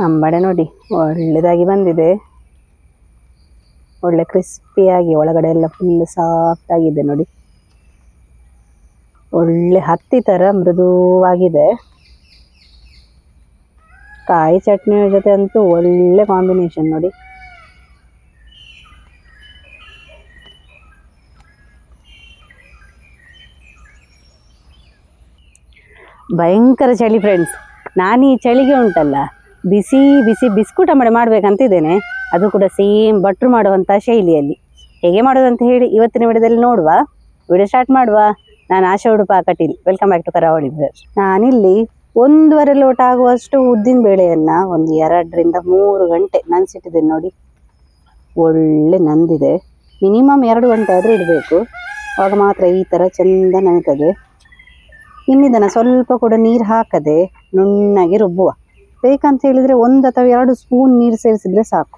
ಅಂಬಡೆ ನೋಡಿ ಒಳ್ಳೆದಾಗಿ ಬಂದಿದೆ. ಒಳ್ಳೆ ಕ್ರಿಸ್ಪಿಯಾಗಿ ಒಳಗಡೆ ಎಲ್ಲ ಫುಲ್ ಸಾಫ್ಟ್ ಆಗಿದೆ ನೋಡಿ. ಒಳ್ಳೆ ಹತ್ತಿ ತರ ಮೃದುವಾಗಿದೆ. ಕಾಯಿ ಚಟ್ನಿ ಜೊತೆ ಅಂತೂ ಒಳ್ಳೆ ಕಾಂಬಿನೇಷನ್ ನೋಡಿ. ಭಯಂಕರ ಚಳಿ ಫ್ರೆಂಡ್ಸ್. ನಾನು ಈ ಚಳಿಗೆ ಉಂಟಲ್ಲ ಬಿಸಿ ಬಿಸಿ ಬಿಸ್ಕುಟ್ ಅಂಬಡೆ ಮಾಡ್ಬೇಕಂತಿದ್ದೇನೆ. ಅದು ಕೂಡ ಸೇಮ್ ಭಟ್ರು ಮಾಡುವಂಥ ಶೈಲಿಯಲ್ಲಿ. ಹೇಗೆ ಮಾಡೋದಂತ ಹೇಳಿ ಇವತ್ತಿನ ವಿಡಿಯೋದಲ್ಲಿ ನೋಡುವ. ವಿಡಿಯೋ ಸ್ಟಾರ್ಟ್ ಮಾಡುವ. ನಾನು Asha Udupa Kateel. Welcome back to Karavali brothers. ನಾನಿಲ್ಲಿ 1.5 ಲೋಟ ಆಗುವಷ್ಟು ಉದ್ದಿನ ಬೇಳೆಯನ್ನು ಒಂದು 2 ರಿಂದ 3 ಗಂಟೆ ನೆನೆಸಿಟ್ಟಿದ್ದೇನೆ ನೋಡಿ. ಒಳ್ಳೆ ನಂದಿದೆ. ಮಿನಿಮಮ್ 2 ಗಂಟೆ ಆದರೂ ಇಡಬೇಕು, ಆವಾಗ ಮಾತ್ರ ಈ ಥರ ಚೆಂದ ನೆನೆತದೆ. ಇನ್ನಿದನ್ನು ಸ್ವಲ್ಪ ಕೂಡ ನೀರು ಹಾಕದೆ ನುಣ್ಣಗೆ ರುಬ್ಬುವ. ಬೇಕಂತ ಹೇಳಿದರೆ 1 ಅಥವಾ 2 ಸ್ಪೂನ್ ನೀರು ಸೇರಿಸಿದ್ರೆ ಸಾಕು.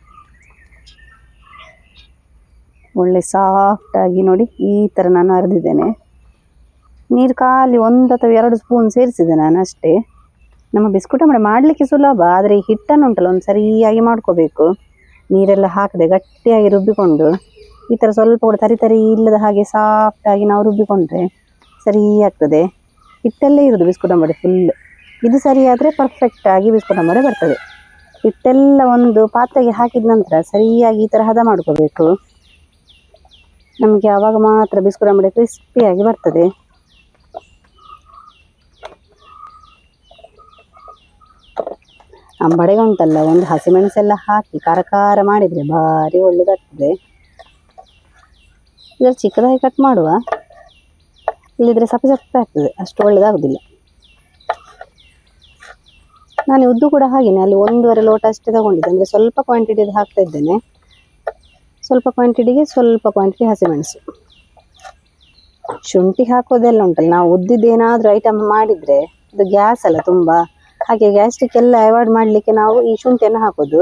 ಒಳ್ಳೆ ಸಾಫ್ಟ್ ಆಗಿ ನೋಡಿ ಈ ಥರ ನಾನು ಅರೆದಿದ್ದೇನೆ. ನೀರು ಖಾಲಿ 1 ಅಥವಾ 2 ಸ್ಪೂನ್ ಸೇರಿಸಿದೆ ನಾನು ಅಷ್ಟೇ. ನಮ್ಮ ಬಿಸ್ಕುಟ್ ಅಂಬಡೆ ಮಾಡಲಿಕ್ಕೆ ಸುಲಭ, ಆದರೆ ಈ ಹಿಟ್ಟನ್ನು ಉಂಟಲ್ಲ ಒಂದು ಸರಿಯಾಗಿ ಮಾಡ್ಕೋಬೇಕು. ನೀರೆಲ್ಲ ಹಾಕದೆ ಗಟ್ಟಿಯಾಗಿ ರುಬ್ಬಿಕೊಂಡು ಈ ಥರ ಸ್ವಲ್ಪ ಕೂಡ ತರಿ ಇಲ್ಲದ ಹಾಗೆ ಸಾಫ್ಟಾಗಿ ನಾವು ರುಬ್ಬಿಕೊಂಡ್ರೆ ಸರಿ ಆಗ್ತದೆ. ಹಿಟ್ಟಲ್ಲೇ ಇರೋದು ಬಿಸ್ಕುಟ್ ಅಂಬಡೆ ಫುಲ್. ಇದು ಸರಿಯಾದರೆ ಪರ್ಫೆಕ್ಟಾಗಿ ಬಿಸ್ಕುಟ್ ಅಂಬಡೆ ಬರ್ತದೆ. ಹಿಟ್ಟೆಲ್ಲ ಒಂದು ಪಾತ್ರೆಗೆ ಹಾಕಿದ ನಂತರ ಸರಿಯಾಗಿ ಈ ಥರ ಹದ ಮಾಡ್ಕೋಬೇಕು. ನಮಗೆ ಆವಾಗ ಮಾತ್ರ ಬಿಸ್ಕುಟ್ ಅಂಬಡೆ ಕ್ರಿಸ್ಪಿಯಾಗಿ ಬರ್ತದೆ. ಅಂಬಡೆಗೆ ಉಂಟಲ್ಲ ಒಂದು ಹಸಿಮೆಣಸೆಲ್ಲ ಹಾಕಿ ಖಾರ ಖಾರ ಮಾಡಿದರೆ ಭಾರಿ ಒಳ್ಳೆದಾಗ್ತದೆ. ಇದರಲ್ಲಿ ಚಿಕ್ಕದಾಗಿ ಕಟ್ ಮಾಡುವ, ಇಲ್ಲಿದ್ರೆ ಸಪ್ಪೆ ಆಗ್ತದೆ, ಅಷ್ಟು ಒಳ್ಳೆದಾಗೋದಿಲ್ಲ. ನಾನು ಉದ್ದು ಕೂಡ ಹಾಗೆಯೇ ಅಲ್ಲಿ 1.5 ಲೋಟ ಅಷ್ಟೇ ತಗೊಂಡಿದ್ದೆ. ಅಂದರೆ ಸ್ವಲ್ಪ ಕ್ವಾಂಟಿಟಿದು ಹಾಕ್ತಾ ಇದ್ದೇನೆ. ಸ್ವಲ್ಪ ಕ್ವಾಂಟಿಟಿಗೆ ಸ್ವಲ್ಪ ಕ್ವಾಂಟಿಟಿ ಹಸಿಮೆಣಸು. ಶುಂಠಿ ಹಾಕೋದೆಲ್ಲ ಉಂಟಲ್ಲ, ನಾವು ಉದ್ದಿದ್ದೇನಾದರೂ ಐಟಮ್ ಮಾಡಿದರೆ ಅದು ಗ್ಯಾಸ್ ಅಲ್ಲ ತುಂಬ, ಹಾಗೆ ಗ್ಯಾಸ್ಟ್ರಿಕ್ ಎಲ್ಲ ಅವಾಯ್ಡ್ ಮಾಡಲಿಕ್ಕೆ ನಾವು ಈ ಶುಂಠಿಯನ್ನು ಹಾಕೋದು.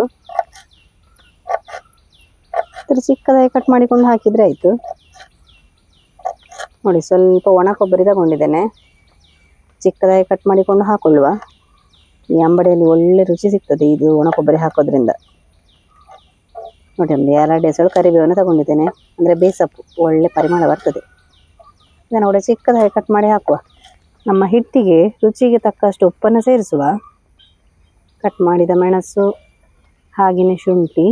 ಅದರ ಚಿಕ್ಕದಾಗಿ ಕಟ್ ಮಾಡಿಕೊಂಡು ಹಾಕಿದರೆ ಆಯಿತು ನೋಡಿ. ಸ್ವಲ್ಪ ಒಣ ಕೊಬ್ಬರಿ ತಗೊಂಡಿದ್ದೇನೆ, ಚಿಕ್ಕದಾಗಿ ಕಟ್ ಮಾಡಿಕೊಂಡು ಹಾಕೊಳ್ಳುವ. ಈ ಅಂಬಡೆಯಲ್ಲಿ ಒಳ್ಳೆ ರುಚಿ ಸಿಗ್ತದೆ ಇದು ಒಣ ಕೊಬ್ಬರಿ ಹಾಕೋದ್ರಿಂದ ನೋಡಿ. ಒಂದು 2 ಎಸಳು ಕರಿಬೇವನ್ನು ತಗೊಂಡಿದ್ದೇನೆ, ಅಂದರೆ ಬೇಸಪ್ಪು, ಒಳ್ಳೆ ಪರಿಮಳ ಬರ್ತದೆ. ಇದನ್ನು ಕೂಡ ಚಿಕ್ಕದಾಗಿ ಕಟ್ ಮಾಡಿ ಹಾಕುವ. ನಮ್ಮ ಹಿಟ್ಟಿಗೆ ರುಚಿಗೆ ತಕ್ಕಷ್ಟು ಉಪ್ಪನ್ನು ಸೇರಿಸುವ. ಕಟ್ ಮಾಡಿದ ಮೆಣಸು, ಹಾಗೆಯೇ ಶುಂಠಿ,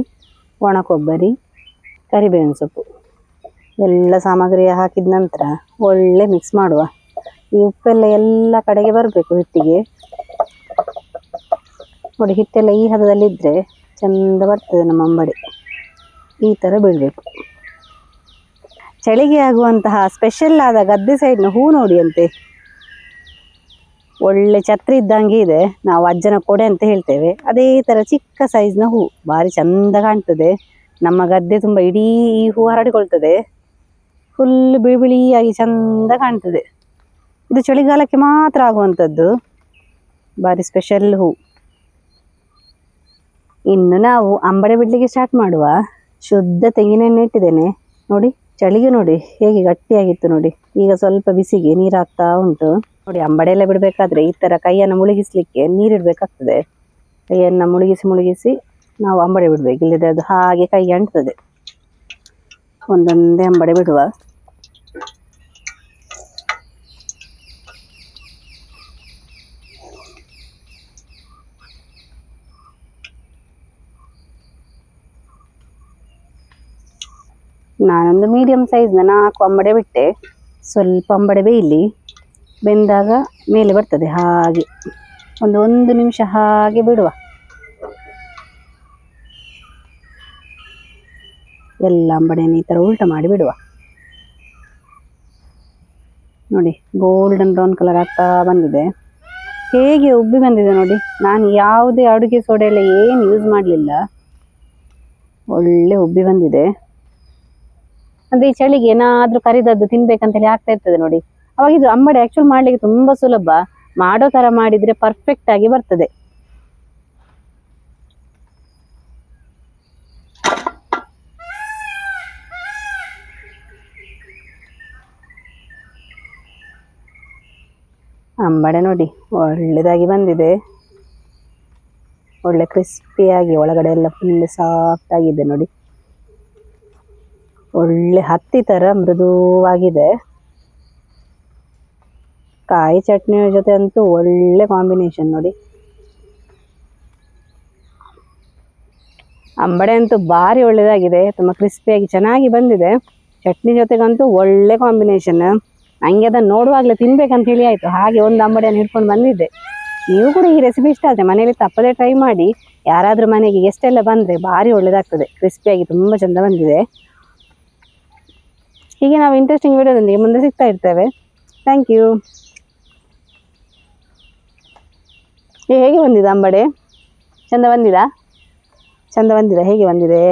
ಒಣ ಕೊಬ್ಬರಿ, ಕರಿಬೇವಿನ ಸೊಪ್ಪು ಎಲ್ಲ ಸಾಮಗ್ರಿ ಹಾಕಿದ ನಂತರ ಒಳ್ಳೆ ಮಿಕ್ಸ್ ಮಾಡುವ. ಈ ಉಪ್ಪೆಲ್ಲ ಎಲ್ಲ ಕಡೆಗೆ ಬರಬೇಕು ಹಿಟ್ಟಿಗೆ ನೋಡಿ. ಹಿಟ್ಟೆಲ್ಲ ಈ ಹದದಲ್ಲಿದ್ದರೆ ಚೆಂದ ಬರ್ತದೆ ನಮ್ಮ ಅಂಬಡೆ. ಈ ಥರ ಬೀಳಬೇಕು. ಚಳಿಗೆ ಆಗುವಂತಹ ಸ್ಪೆಷಲ್ ಆದ ಗದ್ದೆ ಸೈಡ್ನ ಹೂ ನೋಡಿ ಅಂತೆ. ಒಳ್ಳೆ ಛತ್ರಿ ಇದ್ದಂಗೆ ಇದೆ, ನಾವು ಅಜ್ಜನ ಕೊಡೆ ಅಂತ ಹೇಳ್ತೇವೆ. ಅದೇ ಥರ ಚಿಕ್ಕ ಸೈಜ್ನ ಹೂ, ಭಾರಿ ಚೆಂದ ಕಾಣ್ತದೆ. ನಮ್ಮ ಗದ್ದೆ ತುಂಬ ಇಡೀ ಈ ಹೂ ಹರಡಿಕೊಳ್ತದೆ. ಫುಲ್ ಬಿಳಿಯಾಗಿ ಚೆಂದ ಕಾಣ್ತದೆ. ಇದು ಚಳಿಗಾಲಕ್ಕೆ ಮಾತ್ರ ಆಗುವಂಥದ್ದು, ಭಾರಿ ಸ್ಪೆಷಲ್ ಹೂ. ಇನ್ನು ನಾವು ಅಂಬಡೆ ಬಿಡಲಿಕ್ಕೆ ಸ್ಟಾರ್ಟ್ ಮಾಡುವ. ಶುದ್ಧ ತೆಂಗಿನೆಣ್ಣೆ ಇಟ್ಟಿದ್ದೇನೆ ನೋಡಿ. ಚಳಿಗೆ ನೋಡಿ ಹೇಗೆ ಗಟ್ಟಿಯಾಗಿತ್ತು ನೋಡಿ. ಈಗ ಸ್ವಲ್ಪ ಬಿಸಿಗೆ ನೀರು ಹಾಕ್ತಾ ಉಂಟು ನೋಡಿ. ಅಂಬಡೆ ಎಲ್ಲ ಬಿಡಬೇಕಾದ್ರೆ ಈ ಥರ ಕೈಯನ್ನು ಮುಳುಗಿಸ್ಲಿಕ್ಕೆ ನೀರಿಡಬೇಕಾಗ್ತದೆ. ಕೈಯನ್ನು ಮುಳುಗಿಸಿ ನಾವು ಅಂಬಡೆ ಬಿಡಬೇಕು, ಇಲ್ಲದೆ ಅದು ಹಾಗೆ ಕೈ ಅಂಟ್ತದೆ. ಒಂದೊಂದೇ ಅಂಬಡೆ ಬಿಡುವ. ನಾನೊಂದು ಮೀಡಿಯಂ ಸೈಜ್ನ 4 ಅಂಬಡೆ ಬಿಟ್ಟೆ. ಸ್ವಲ್ಪ ಅಂಬಡೆ ಬೇಯಲಿ, ಬೆಂದಾಗ ಮೇಲೆ ಬರ್ತದೆ. ಹಾಗೆ ಒಂದು 1 ನಿಮಿಷ ಹಾಗೆ ಬಿಡುವ. ಎಲ್ಲ ಅಂಬಡೆಯನ್ನು ಈ ಥರ ಉಲ್ಟ ಮಾಡಿ ಬಿಡುವ ನೋಡಿ. ಗೋಲ್ಡನ್ ಬ್ರೌನ್ ಕಲರ್ ಆಗ್ತಾ ಬಂದಿದೆ. ಹೇಗೆ ಉಬ್ಬಿ ಬಂದಿದೆ ನೋಡಿ. ನಾನು ಯಾವುದೇ ಅಡುಗೆ ಸೋಡೆ ಎಲ್ಲ ಏನು ಯೂಸ್ ಮಾಡಲಿಲ್ಲ, ಒಳ್ಳೆ ಉಬ್ಬಿ ಬಂದಿದೆ. ಅಂದರೆ ಈ ಚಳಿಗೆ ಏನಾದರೂ ಕರಿದದ್ದು ತಿನ್ಬೇಕಂತೇಳಿ ಆಗ್ತಾ ಇರ್ತದೆ ನೋಡಿ. ಅವಾಗ ಇದು ಅಂಬಡೆ ಆ್ಯಕ್ಚುಲಿ ಮಾಡಲಿಕ್ಕೆ ತುಂಬ ಸುಲಭ. ಮಾಡೋ ಥರ ಮಾಡಿದರೆ ಪರ್ಫೆಕ್ಟ್ ಆಗಿ ಬರ್ತದೆ. ಅಂಬಡೆ ನೋಡಿ ಒಳ್ಳೆದಾಗಿ ಬಂದಿದೆ. ಒಳ್ಳೆ ಕ್ರಿಸ್ಪಿಯಾಗಿ ಒಳಗಡೆ ಎಲ್ಲ ಫುಲ್ ಸಾಫ್ಟ್ ಆಗಿದೆ ನೋಡಿ. ಒಳ್ಳೆ ಹತ್ತಿ ಥರ ಮೃದುವಾಗಿದೆ. ಕಾಯಿ ಚಟ್ನಿಯ ಜೊತೆ ಅಂತೂ ಒಳ್ಳೆ ಕಾಂಬಿನೇಷನ್ ನೋಡಿ. ಅಂಬಡೆ ಅಂತೂ ಭಾರಿ ಒಳ್ಳೆದಾಗಿದೆ, ತುಂಬ ಕ್ರಿಸ್ಪಿಯಾಗಿ ಚೆನ್ನಾಗಿ ಬಂದಿದೆ. ಚಟ್ನಿ ಜೊತೆಗಂತೂ ಒಳ್ಳೆ ಕಾಂಬಿನೇಷನ್. ನನಗೆ ಅದನ್ನು ನೋಡುವಾಗಲೇ ತಿನ್ಬೇಕಂತ ಹೇಳಿ ಆಯಿತು, ಹಾಗೆ ಒಂದು ಅಂಬಡೆಯನ್ನು ಹಿಡ್ಕೊಂಡು ಬಂದಿದ್ದೆ. ನೀವು ಕೂಡ ಈ ರೆಸಿಪಿ ಇಷ್ಟ ಆದರೆ ಮನೆಯಲ್ಲಿ ತಪ್ಪದೇ ಟ್ರೈ ಮಾಡಿ. ಯಾರಾದರೂ ಮನೆಗೆ ಗೆಸ್ಟ್ ಎಲ್ಲ ಬಂದರೆ ಭಾರಿ ಒಳ್ಳೆದಾಗ್ತದೆ. ಕ್ರಿಸ್ಪಿಯಾಗಿ ತುಂಬ ಚೆಂದ ಬಂದಿದೆ. ಹೀಗೆ ನಾವು ಇಂಟ್ರೆಸ್ಟಿಂಗ್ ವಿಡಿಯೋದೊಂದಿಗೆ ಮುಂದೆ ಸಿಗ್ತಾ ಇರ್ತೇವೆ. Thank you. ಹೇಗೆ ಬಂದಿದೆ ಅಂಬಡೆ? ಚಂದ ಬಂದಿದಾ? ಹೇಗೆ ಬಂದಿದೆ?